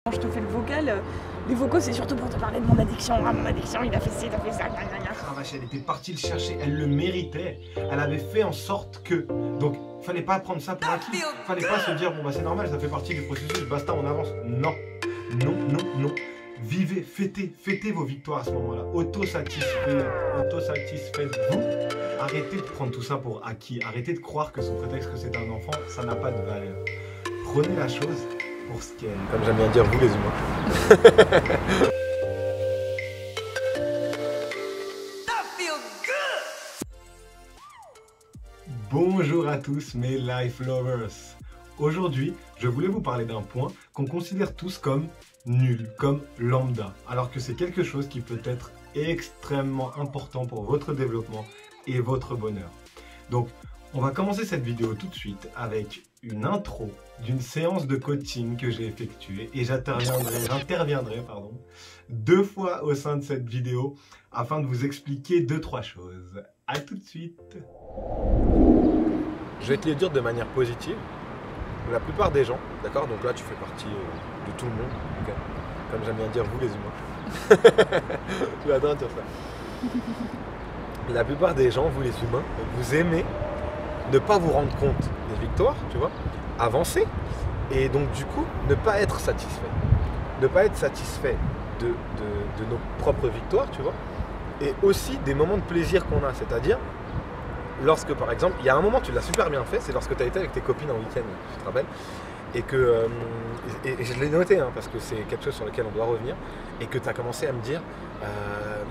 Quand je te fais le vocal, les vocaux c'est surtout pour te parler de mon addiction. Ah, mon addiction, il a fait ci, il a fait ça, gna gna gna. Ah vache, elle était partie le chercher, elle le méritait. Elle avait fait en sorte que. Donc, fallait pas prendre ça pour acquis. Fallait pas se dire, bon bah c'est normal, ça fait partie du processus, basta, on avance. Non, non, non, non. Vivez, fêtez vos victoires à ce moment-là. Autosatisfaites-vous. Arrêtez de prendre tout ça pour acquis. Arrêtez de croire que sous prétexte que c'est un enfant, ça n'a pas de valeur. Prenez la chose pour ce qu'elle est. Comme j'aime bien dire, vous les humains. Bonjour à tous mes life lovers. Aujourd'hui, je voulais vous parler d'un point qu'on considère tous comme nul, comme lambda, alors que c'est quelque chose qui peut être extrêmement important pour votre développement et votre bonheur. Donc, on va commencer cette vidéo tout de suite avec une intro d'une séance de coaching que j'ai effectuée et j'interviendrai 2 fois au sein de cette vidéo afin de vous expliquer 2-3 choses. A tout de suite. Je vais te le dire de manière positive. La plupart des gens, d'accord, donc là tu fais partie de tout le monde, okay, comme j'aime bien dire, vous les humains. J'adore dire ça. La plupart des gens, vous les humains, vous aimez ne pas vous rendre compte des victoires, tu vois, avancer, et donc du coup, ne pas être satisfait. Ne pas être satisfait de nos propres victoires, tu vois, et aussi des moments de plaisir qu'on a, c'est-à-dire, lorsque par exemple, il y a un moment tu l'as super bien fait, c'est lorsque tu as été avec tes copines en week-end, tu te rappelles, et que et je l'ai noté hein, parce que c'est quelque chose sur lequel on doit revenir, et que tu as commencé à me dire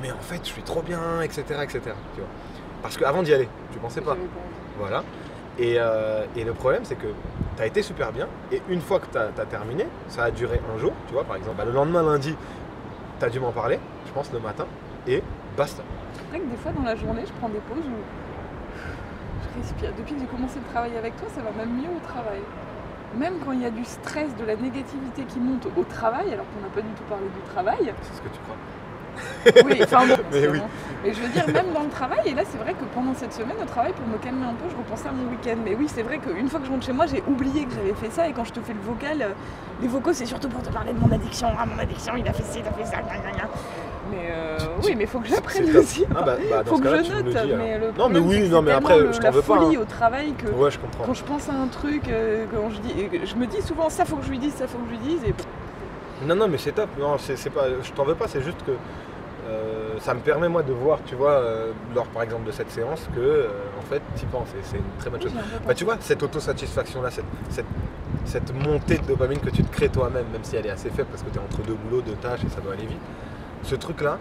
mais en fait je suis trop bien, etc. etc. Tu vois. Parce qu'avant d'y aller, tu pensais pas. Voilà. Et le problème c'est que tu as été super bien, et une fois que tu as terminé, ça a duré un jour, tu vois, par exemple, le lendemain lundi, tu as dû m'en parler, je pense le matin, et basta. C'est vrai que des fois dans la journée, je prends des pauses où je respire. Depuis que j'ai commencé le travail avec toi, ça va même mieux au travail. Même quand il y a du stress, de la négativité qui monte au travail, alors qu'on n'a pas du tout parlé du travail. C'est ce que tu crois. Oui, enfin bon, mais oui. Mais je veux dire, même dans le travail, et là c'est vrai que pendant cette semaine au travail, pour me calmer un peu, je repensais à mon week-end. Mais oui, c'est vrai qu'une fois que je rentre chez moi, j'ai oublié que j'avais fait ça, et quand je te fais le vocal, les vocaux c'est surtout pour te parler de mon addiction. Ah, mon addiction, il a fait ci, il a fait ça, gna gna gna. Mais oui, mais il faut que j'apprenne aussi. Ah bah, dans faut ce que cas-là, je tu me note. le dis, mais le non, mais oui, non, mais après, je t'en veux pas. La folie hein. au travail que ouais, je comprends. quand je pense à un truc, quand je me dis souvent ça faut que je lui dise, ça faut que je lui dise. Et... Non, mais c'est top. Non, c'est pas, je t'en veux pas, c'est juste que ça me permet moi de voir, tu vois, lors par exemple de cette séance que en fait, t'y penses, et c'est une très bonne chose. Bah, tu vois, cette autosatisfaction là, cette montée de dopamine que tu te crées toi-même, même si elle est assez faible parce que tu es entre 2 boulots, 2 tâches et ça doit aller vite, ce truc là,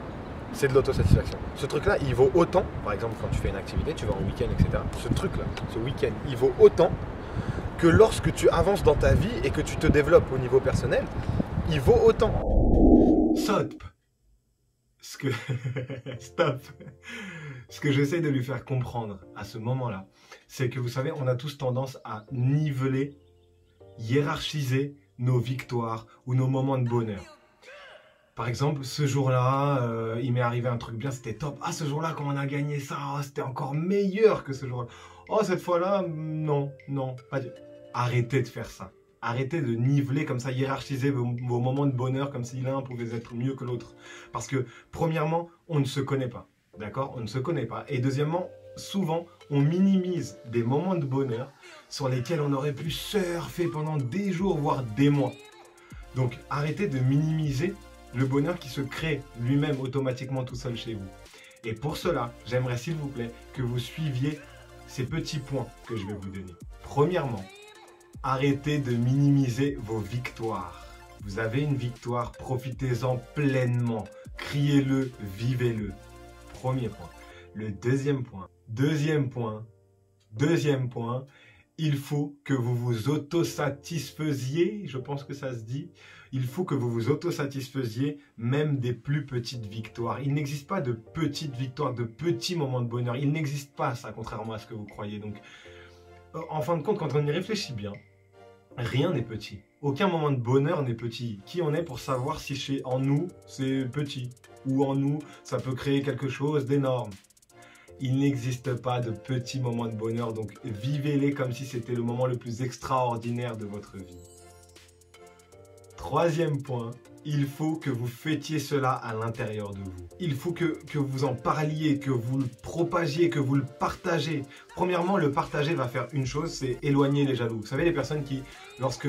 c'est de l'autosatisfaction. Ce truc là, il vaut autant, par exemple quand tu fais une activité, tu vas en week-end, etc. Ce truc là, ce week-end, il vaut autant que lorsque tu avances dans ta vie et que tu te développes au niveau personnel, il vaut autant. Stop. Stop. Ce que j'essaie de lui faire comprendre à ce moment-là, c'est que vous savez, on a tous tendance à niveler, hiérarchiser nos victoires ou nos moments de bonheur. Par exemple, ce jour-là, il m'est arrivé un truc bien, c'était top. Ah, ce jour-là, quand on a gagné ça, oh, c'était encore meilleur que ce jour-là. Oh, cette fois-là, non, pas du... Arrêtez de faire ça. Arrêtez de niveler comme ça, hiérarchiser vos moments de bonheur comme si l'un pouvait être mieux que l'autre. Parce que, premièrement, on ne se connaît pas. D'accord? On ne se connaît pas. Et deuxièmement, souvent, on minimise des moments de bonheur sur lesquels on aurait pu surfer pendant des jours, voire des mois. Donc, arrêtez de minimiser le bonheur qui se crée lui-même automatiquement tout seul chez vous. Et pour cela, j'aimerais s'il vous plaît que vous suiviez ces petits points que je vais vous donner. Premièrement, arrêtez de minimiser vos victoires. Vous avez une victoire, profitez-en pleinement. Criez-le, vivez-le. Premier point. Le deuxième point, il faut que vous vous autosatisfaisiez, je pense que ça se dit. Il faut que vous vous autosatisfaisiez même des plus petites victoires. Il n'existe pas de petites victoires, de petits moments de bonheur. Il n'existe pas ça, contrairement à ce que vous croyez. Donc, en fin de compte, quand on y réfléchit bien, rien n'est petit. Aucun moment de bonheur n'est petit. Qui on est pour savoir si en nous, c'est petit, ou en nous, ça peut créer quelque chose d'énorme. Il n'existe pas de petits moments de bonheur, donc vivez-les comme si c'était le moment le plus extraordinaire de votre vie. Troisième point, il faut que vous fêtiez cela à l'intérieur de vous. Il faut que vous en parliez, que vous le propagiez, que vous le partagez. Premièrement, le partager va faire une chose, c'est éloigner les jaloux. Vous savez, les personnes qui, lorsque,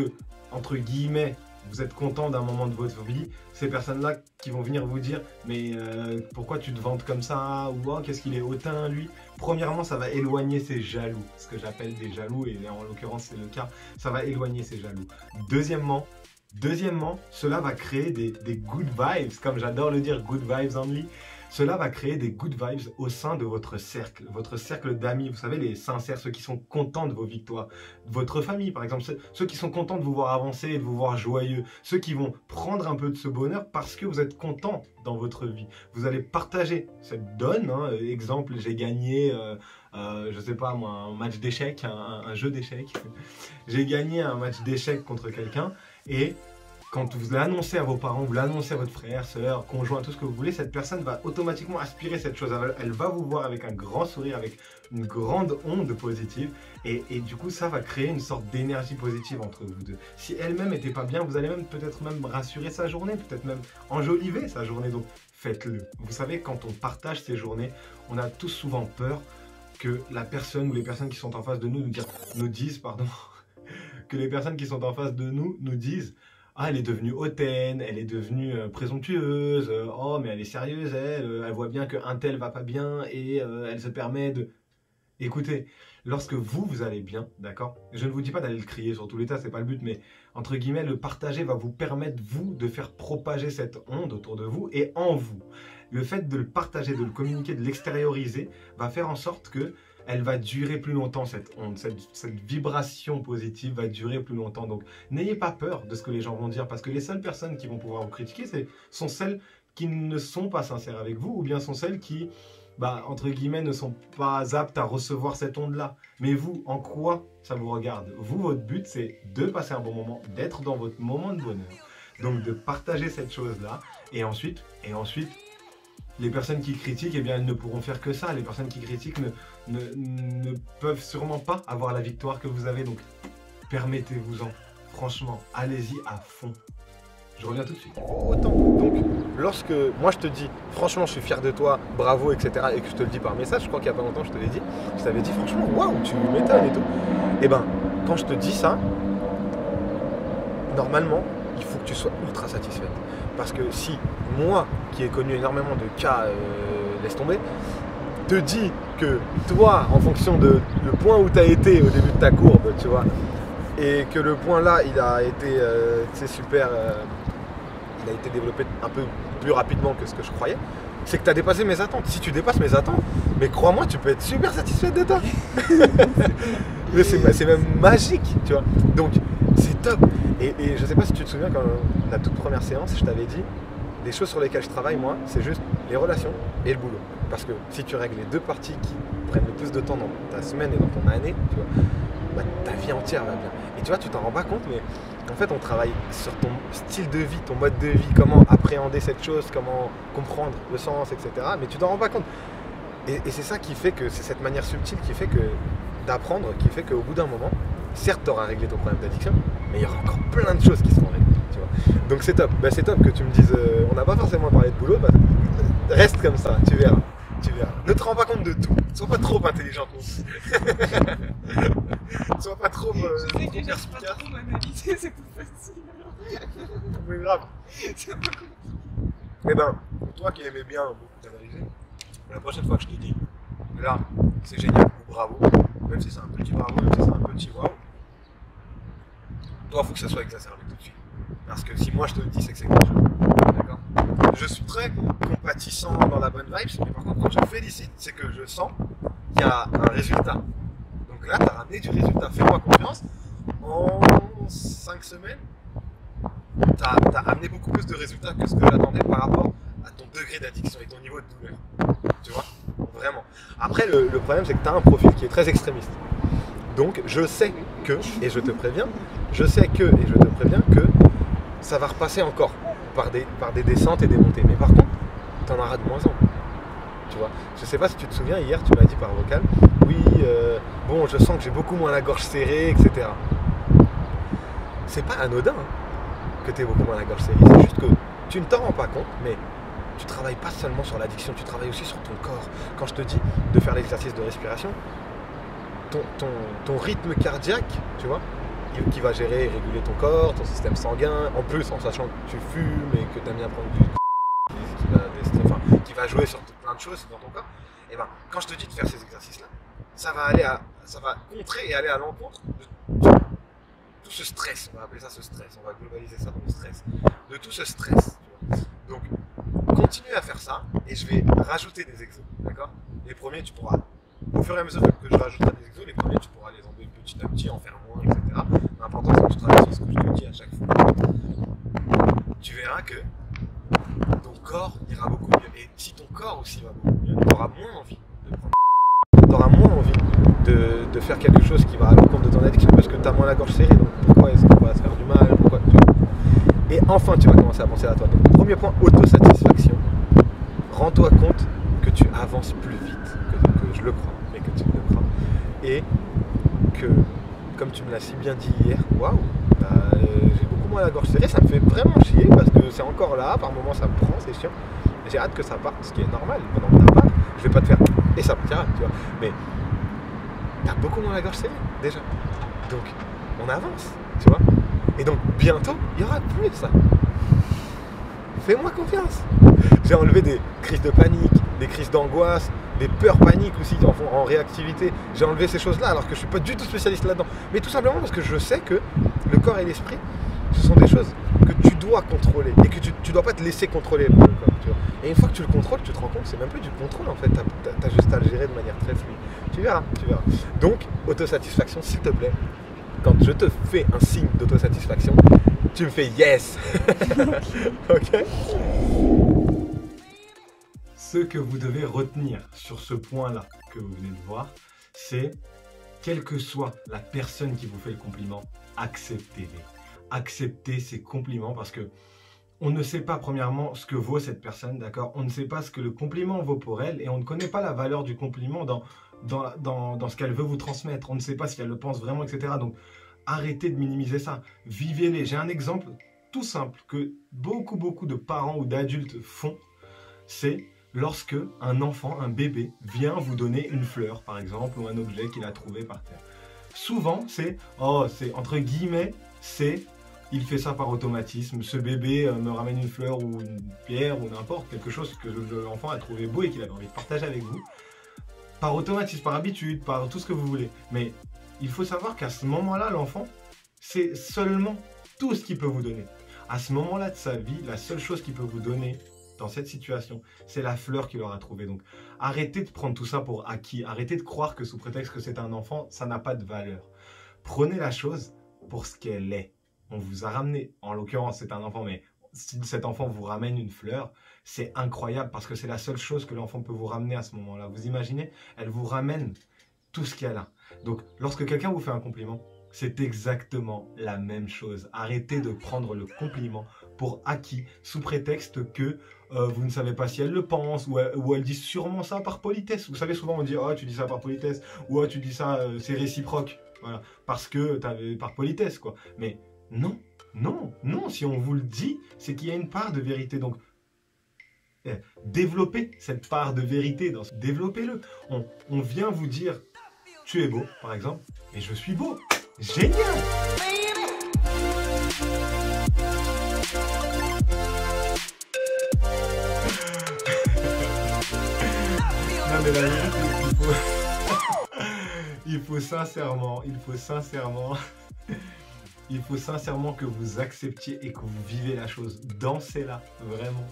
entre guillemets, vous êtes content d'un moment de votre vie, ces personnes-là qui vont venir vous dire « Mais pourquoi tu te vantes comme ça ?» ou oh, « Qu'est-ce qu'il est hautain, lui ?» Premièrement, ça va éloigner ces jaloux, ce que j'appelle des jaloux, et en l'occurrence, c'est le cas. Ça va éloigner ces jaloux. Deuxièmement, cela va créer des good vibes, comme j'adore le dire, good vibes only. Cela va créer des good vibes au sein de votre cercle d'amis. Vous savez, les sincères, ceux qui sont contents de vos victoires. Votre famille, par exemple, ceux qui sont contents de vous voir avancer et de vous voir joyeux. Ceux qui vont prendre un peu de ce bonheur parce que vous êtes content dans votre vie. Vous allez partager cette donne. Hein. Exemple, j'ai gagné, je sais pas moi, un match d'échecs, un jeu d'échecs. J'ai gagné un match d'échecs contre quelqu'un et quand vous l'annoncez à vos parents, vous l'annoncez à votre frère, soeur, conjoint, tout ce que vous voulez, cette personne va automatiquement aspirer cette chose. Elle va vous voir avec un grand sourire, avec une grande onde positive. Et du coup, ça va créer une sorte d'énergie positive entre vous deux. Si elle-même n'était pas bien, vous allez même peut-être même rassurer sa journée, peut-être même enjoliver sa journée. Donc, faites-le. Vous savez, quand on partage ces journées, on a tous souvent peur que la personne ou les personnes qui sont en face de nous disent, que les personnes qui sont en face de nous disent ah, elle est devenue hautaine, elle est devenue présomptueuse, oh, mais elle est sérieuse, elle voit bien qu'un tel va pas bien et elle se permet de... Écoutez, lorsque vous allez bien, d'accord? Je ne vous dis pas d'aller le crier sur tous les tas, c'est pas le but, mais entre guillemets, le partager va vous permettre, vous, de faire propager cette onde autour de vous et en vous. Le fait de le partager, de le communiquer, de l'extérioriser, va faire en sorte que elle va durer plus longtemps, cette onde, cette vibration positive va durer plus longtemps. Donc, n'ayez pas peur de ce que les gens vont dire, parce que les seules personnes qui vont pouvoir vous critiquer, sont celles qui ne sont pas sincères avec vous, ou bien sont celles qui, entre guillemets, ne sont pas aptes à recevoir cette onde-là. Mais vous, en quoi ça vous regarde? Vous, votre but, c'est de passer un bon moment, d'être dans votre moment de bonheur. Donc, de partager cette chose-là, et ensuite, les personnes qui critiquent, eh bien, elles ne pourront faire que ça. Les personnes qui critiquent ne peuvent sûrement pas avoir la victoire que vous avez. Donc, permettez-vous-en. Franchement, allez-y à fond. Je reviens tout de suite. Autant. Donc, lorsque moi je te dis, franchement, je suis fier de toi, bravo, etc., et que je te le dis par message, je crois qu'il n'y a pas longtemps, je te l'ai dit, je t'avais dit, franchement, waouh, tu m'étonnes et tout. Et ben, quand je te dis ça, normalement, il faut que tu sois ultra satisfaite. Parce que si moi, qui ai connu énormément de cas, laisse tomber, te dis que toi, en fonction de le point où tu as été au début de ta courbe, tu vois, et que le point là, il a été super, il a été développé un peu plus rapidement que ce que je croyais, c'est que tu as dépassé mes attentes. Si tu dépasses mes attentes, mais crois-moi, tu peux être super satisfaite de toi. Mais c'est même magique, tu vois. Donc, c'est top. Et je sais pas si tu te souviens, quand la toute première séance, je t'avais dit, les choses sur lesquelles je travaille, moi, c'est juste les relations et le boulot. Parce que si tu règles les deux parties qui prennent le plus de temps dans ta semaine et dans ton année, tu vois, ta vie entière va bien. Et tu vois, tu t'en rends pas compte, mais en fait, on travaille sur ton style de vie, ton mode de vie, comment appréhender cette chose, comment comprendre le sens, etc. Mais tu t'en rends pas compte. Et c'est ça qui fait que, c'est cette manière subtile qui fait que, d'apprendre, qui fait qu'au bout d'un moment, certes, tu auras réglé ton problème d'addiction, mais il y aura encore plein de choses qui seront réglées. Tu vois. Donc c'est top. C'est top que tu me dises, on n'a pas forcément parlé de boulot, reste comme ça, tu verras. Tu verras. Ne te rends pas compte de tout. Sois pas trop intelligente. Sois pas trop. Je sais que je pas trop m'analyser, c'est plus facile. Mais grave. Eh ben, toi qui aimais bien beaucoup t'analyser, la prochaine fois que je te dis, là, c'est génial, ou bravo, même si c'est un petit bravo, même si c'est un petit waouh, toi, il faut que ça soit exacerbé tout de suite. Parce que si moi je te le dis, c'est que c'est quelque chose. D'accord? Je suis très compatissant dans la bonne vibe, mais par contre, quand je félicite, c'est que je sens qu'il y a un résultat. Donc là, tu as ramené du résultat. Fais-moi confiance. En 5 semaines, tu as amené beaucoup plus de résultats que ce que j'attendais par rapport à ton degré d'addiction et ton niveau de douleur. Tu vois? Vraiment. Après, le problème, c'est que tu as un profil qui est très extrémiste. Donc, je sais que, et je te préviens, que ça va repasser encore par des descentes et des montées. Mais par contre, tu en auras de moins en moins. Tu vois, je sais pas si tu te souviens, hier, tu m'as dit par vocal, oui, bon, je sens que j'ai beaucoup moins la gorge serrée, etc. C'est pas anodin hein, que tu es beaucoup moins à la gorge serrée. C'est juste que tu ne t'en rends pas compte, mais tu travailles pas seulement sur l'addiction, tu travailles aussi sur ton corps. Quand je te dis de faire l'exercice de respiration, ton rythme cardiaque, tu vois, qui va gérer et réguler ton corps, ton système sanguin, en plus en sachant que tu fumes et que tu aimes bien prendre du qui va jouer sur plein de choses dans ton corps, et ben quand je te dis de faire ces exercices-là, ça va contrer et aller à l'encontre de tout ce stress, on va appeler ça ce stress, on va globaliser ça dans le stress, de tout ce stress, tu vois. Donc continue à faire ça et je vais rajouter des exos, d'accord? Les premiers tu pourras, au fur et à mesure que je rajouterai des exos, les premiers tu pourras les enlever petit à petit, en faire moins, etc. L'important c'est que tu travailles sur ce que je te dis à chaque fois. Tu verras que ton corps ira beaucoup mieux. Et si ton corps aussi va beaucoup mieux, tu auras moins envie de prendre. Tu auras moins envie de faire quelque chose qui va à l'encontre de ton addiction parce que tu as moins la gorge serrée. Donc pourquoi est-ce qu'on va se faire du mal? Pourquoi tu... Et enfin, tu vas commencer à penser à toi. Donc, premier point, autosatisfaction. Rends-toi compte que tu avances plus vite que je le crois, mais que tu le crois. Et que, comme tu me l'as si bien dit hier, waouh, j'ai beaucoup moins la gorge serrée, ça me fait vraiment chier parce que c'est encore là, par moments ça me prend, c'est chiant. J'ai hâte que ça parte, ce qui est normal. Pendant que ça part, je vais pas te faire et ça partira, tu vois. Mais t'as beaucoup moins la gorge serrée déjà. Donc on avance, tu vois. Et donc bientôt, il y aura plus de ça. Fais-moi confiance. J'ai enlevé des crises de panique, des crises d'angoisse, des peurs paniques aussi en réactivité. J'ai enlevé ces choses-là alors que je suis pas du tout spécialiste là-dedans. Mais tout simplement parce que je sais que le corps et l'esprit, ce sont des choses que tu dois contrôler et que tu dois pas te laisser contrôler par le corps. Tu vois. Et une fois que tu le contrôles, tu te rends compte que c'est même plus du contrôle en fait. T'as juste à le gérer de manière très fluide. Tu verras, tu verras. Donc, autosatisfaction, s'il te plaît. Quand je te fais un signe d'autosatisfaction, tu me fais yes. Ok? Ce que vous devez retenir sur ce point-là que vous venez de voir, c'est quelle que soit la personne qui vous fait le compliment, acceptez-les. Acceptez ces compliments parce que on ne sait pas premièrement ce que vaut cette personne, d'accord? On ne sait pas ce que le compliment vaut pour elle et on ne connaît pas la valeur du compliment dans ce qu'elle veut vous transmettre. On ne sait pas si elle le pense vraiment, etc. Donc, arrêtez de minimiser ça. Vivez-les. J'ai un exemple tout simple que beaucoup de parents ou d'adultes font. C'est lorsque un enfant, un bébé, vient vous donner une fleur, par exemple, ou un objet qu'il a trouvé par terre. Souvent, c'est entre guillemets, il fait ça par automatisme. Ce bébé me ramène une fleur ou une pierre ou n'importe, quelque chose que l'enfant a trouvé beau et qu'il avait envie de partager avec vous. Par automatisme, par habitude, par tout ce que vous voulez. Mais il faut savoir qu'à ce moment-là, l'enfant, c'est seulement tout ce qu'il peut vous donner. À ce moment-là de sa vie, la seule chose qu'il peut vous donner dans cette situation, c'est la fleur qu'il aura trouvée. Donc, arrêtez de prendre tout ça pour acquis. Arrêtez de croire que sous prétexte que c'est un enfant, ça n'a pas de valeur. Prenez la chose pour ce qu'elle est. On vous a ramené, en l'occurrence, c'est un enfant, mais si cet enfant vous ramène une fleur, c'est incroyable parce que c'est la seule chose que l'enfant peut vous ramener à ce moment-là. Vous imaginez, elle vous ramène tout ce qu'elle a. Donc, lorsque quelqu'un vous fait un compliment, c'est exactement la même chose. Arrêtez de prendre le compliment pour acquis sous prétexte que vous ne savez pas si elle le pense ou elle dit sûrement ça par politesse. Vous savez, souvent on dit « Oh, tu dis ça par politesse » ou « Oh, tu dis ça, c'est réciproque. » Voilà, parce que par politesse, quoi. Mais non, non, non, si on vous le dit, c'est qu'il y a une part de vérité. Donc, développez cette part de vérité, développez-le. On vient vous dire « Tu es beau », par exemple, et je suis beau. Génial! Non mais la vérité, il faut sincèrement que vous acceptiez et que vous vivez la chose. Dansez-la, vraiment.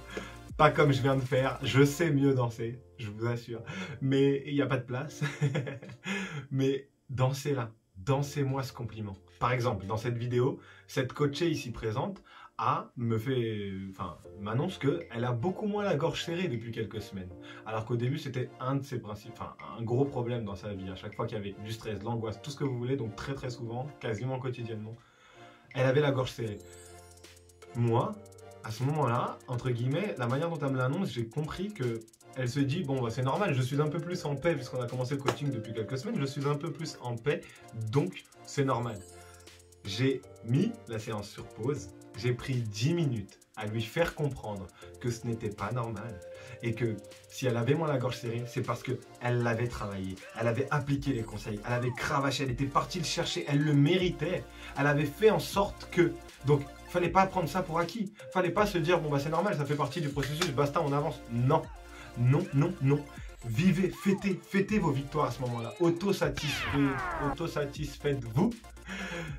Pas comme je viens de faire, je sais mieux danser, je vous assure. Mais il n'y a pas de place. Mais dansez-la, dansez-moi ce compliment. Par exemple, dans cette vidéo, cette coachée ici présente m'annonce qu'elle a beaucoup moins la gorge serrée depuis quelques semaines. Alors qu'au début, c'était un de ses principes, un gros problème dans sa vie. À chaque fois qu'il y avait du stress, de l'angoisse, tout ce que vous voulez, donc très souvent, quasiment quotidiennement, elle avait la gorge serrée. Moi, à ce moment-là, entre guillemets, la manière dont elle me l'annonce, j'ai compris que elle se dit, bon, bah, c'est normal, je suis un peu plus en paix, puisqu'on a commencé le coaching depuis quelques semaines, je suis un peu plus en paix, donc c'est normal. J'ai mis la séance sur pause j'ai pris 10 minutes à lui faire comprendre que ce n'était pas normal et que si elle avait moins la gorge serrée, c'est parce qu'elle l'avait travaillé, elle avait appliqué les conseils, elle avait cravaché, elle était partie le chercher, elle le méritait, elle avait fait en sorte que... Donc, fallait pas prendre ça pour acquis, fallait pas se dire, bon bah c'est normal, ça fait partie du processus, basta, on avance. Non, non, non, non. Vivez, fêtez vos victoires à ce moment-là. Autosatisfaites-vous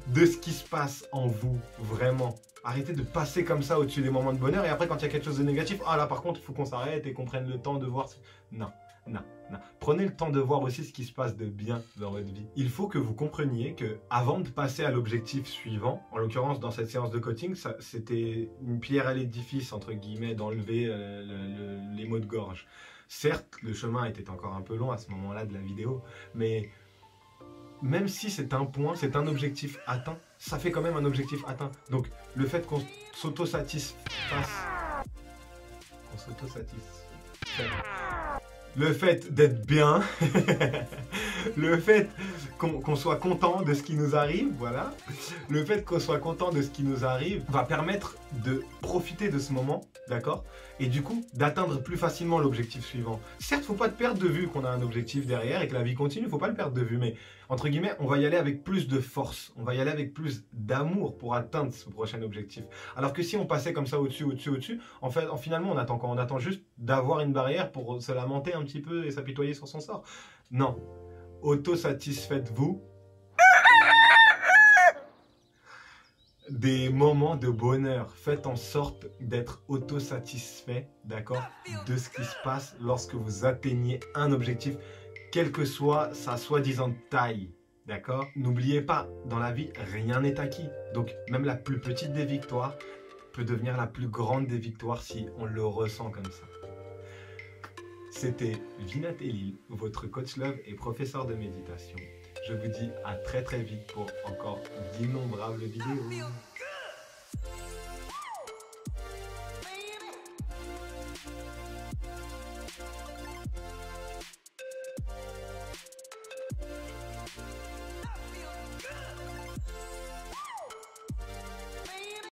de ce qui se passe en vous, vraiment. Arrêtez de passer comme ça au-dessus des moments de bonheur et après quand il y a quelque chose de négatif, ah là par contre il faut qu'on s'arrête et qu'on prenne le temps de voir. Non, non, non. Prenez le temps de voir aussi ce qui se passe de bien dans votre vie. Il faut que vous compreniez que avant de passer à l'objectif suivant, en l'occurrence dans cette séance de coaching, c'était une pierre à l'édifice entre guillemets d'enlever les maux de gorge. Certes, le chemin était encore un peu long à ce moment-là de la vidéo, mais même si c'est un point, c'est un objectif atteint, ça fait quand même un objectif atteint. Donc, le fait qu'on s'autosatisfasse, le fait d'être bien, le fait qu'on soit content de ce qui nous arrive, voilà, le fait qu'on soit content de ce qui nous arrive va permettre de profiter de ce moment, d'accord? Et du coup, d'atteindre plus facilement l'objectif suivant. Certes, faut pas te perdre de vue qu'on a un objectif derrière et que la vie continue, faut pas le perdre de vue, mais entre guillemets, on va y aller avec plus de force, on va y aller avec plus d'amour pour atteindre ce prochain objectif. Alors que si on passait comme ça au-dessus, en fait, finalement, on attend quoi? On attend juste d'avoir une barrière pour se lamenter un petit peu et s'apitoyer sur son sort. Non. Autosatisfaites-vous des moments de bonheur. Faites en sorte d'être autosatisfait, d'accord, de ce qui se passe lorsque vous atteignez un objectif, quelle que soit sa soi-disant taille, d'accord. N'oubliez pas, dans la vie, rien n'est acquis. Donc, même la plus petite des victoires peut devenir la plus grande des victoires si on le ressent comme ça. C'était Vinat Elil, votre coach love et professeur de méditation. Je vous dis à très très vite pour encore d'innombrables vidéos.